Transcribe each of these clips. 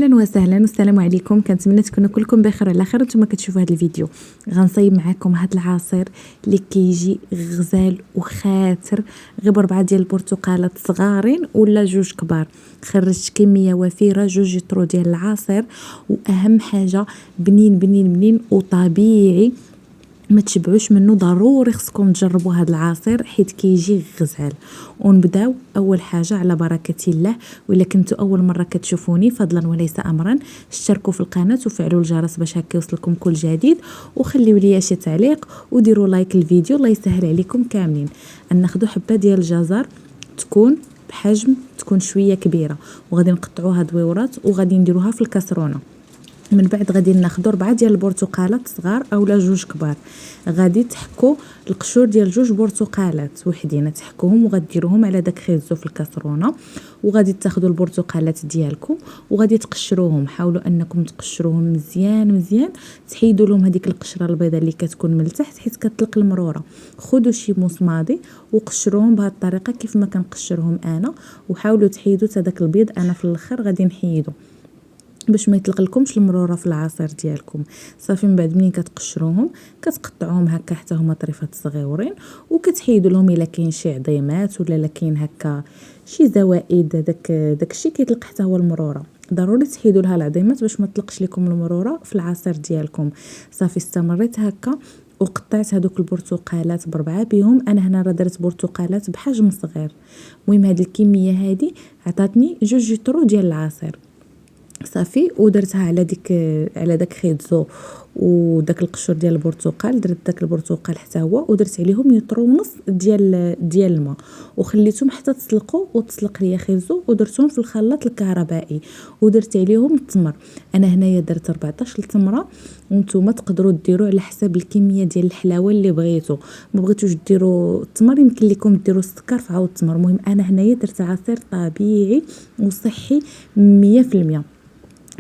اهلا وسهلا والسلام عليكم. كنتمنى تكونوا كلكم بخير على خير. نتوما كتشوفوا هذا الفيديو غنصايب معكم هذا العصير اللي كيجي غزال وخاتر، غير ب4 ديال البرتقالات صغارين ولا 2 كبار. خرجت كميه وفيره 2 لتر ديال العصير، واهم حاجه بنين بنين بنين وطبيعي، ما تشبعوش منه. ضروري خصكم تجربوا هذا العصير حيت كيجي غزال. ونبداو اول حاجه على بركه الله. وإلا كنتوا اول مره كتشوفوني فضلا وليس امرا اشتركوا في القناه وفعلوا الجرس باش هكا يوصلكم كل جديد، وخليوا لي شي تعليق وديروا لايك الفيديو. الله يسهل عليكم كاملين. ناخذوا حبه ديال الجزر تكون بحجم تكون شويه كبيره، وغادي نقطعوها دويورات وغادي نديروها في الكاسرونه. من بعد غادي ناخذوا 4 ديال البرتقالات صغار اولا 2 كبار. غادي تحكوا القشور ديال 2 برتقالات وحدين، تحكوهم وغديروهم على داك خيزو في الكاسرونه. وغادي تاخذوا البرتقالات ديالكم وغادي تقشروهم. حاولوا انكم تقشروهم مزيان مزيان، تحيدوا لهم هذيك القشره البيضاء اللي كتكون من التحت حيت كتطلق المروره. خذوا شي مصماضي وقشروهم بهذه الطريقه كيف ما كنقشرهم انا، وحاولوا تحيدوا حتى داك البيض. انا في الاخر غادي نحيدو باش ما يطلق لكمش المروره في العصير ديالكم. صافي من بعد منين كتقشروهم كتقطعوهم هكا حتى هما طريفات صغيورين، وكتحيدوا لهم الا كاين شي عظيمات ولا لا كاين هكا شي زوائد. داكشي كيطلق حتى هو المروره. ضروري تحيدوا لها العظيمات باش ما تطلقش لكم المروره في العصير ديالكم. صافي استمريت هكا وقطعت هذوك البرتقالات ب4 بهم. انا هنا راه درت برتقالات بحجم صغير. المهم هذه الكميه هذه عطاتني 2 لتر ديال العصير. صافي ودرتها على داك خيزو وداك القشور ديال البرتقال. درت داك البرتقال حتى هو ودرت عليهم لتر ونص ديال الماء، وخليتهم حتى تسلقوا وتسلق ليا خيزو. ودرتهم في الخلاط الكهربائي ودرت عليهم التمر. انا هنايا درت 14 تمره، وانتم تقدروا ديروا على حساب الكميه ديال الحلاوه اللي بغيتوا. ما بغيتوش ديروا التمر يمكن لكم ديروا السكر فعاود التمر. المهم انا هنايا درت عصير طبيعي وصحي 100%.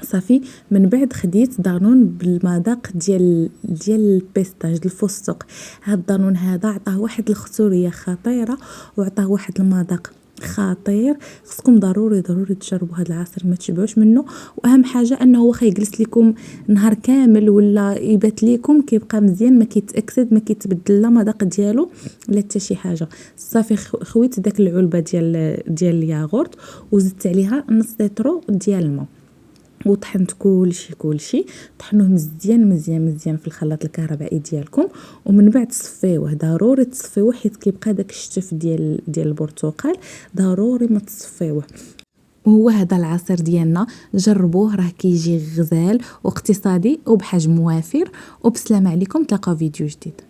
صافي من بعد خديت دانون بالمذاق ديال البيستاج الفستق. هاد الدانون هذا عطاه واحد الختوريه خطيره وعطاه واحد المذاق خطير. خصكم ضروري تجربوا هذا العصير ما تشبعوش منه. واهم حاجه انه هو خيجلس لكم نهار كامل ولا يبات لكم كيبقى مزيان، ما كيتاكسد ما كيتبدل لا مذاق ديالو لا حتى شي حاجه. صافي خويت داك العلبه ديال الياغورت وزدت عليها نص لتر ديال الماء وطحنت كلشي. طحنوه مزيان في الخلاط الكهربائي ديالكم. ومن بعد صفيوه. ضروري تصفيوه حيت كيبقى داك الشتف ديال البرتقال. ضروري ما تصفيوه. وهو هذا العصير ديالنا جربوه، راه كيجي غزال واقتصادي وبحجم وافر. وبسلامه عليكم، تلقاو فيديو جديد.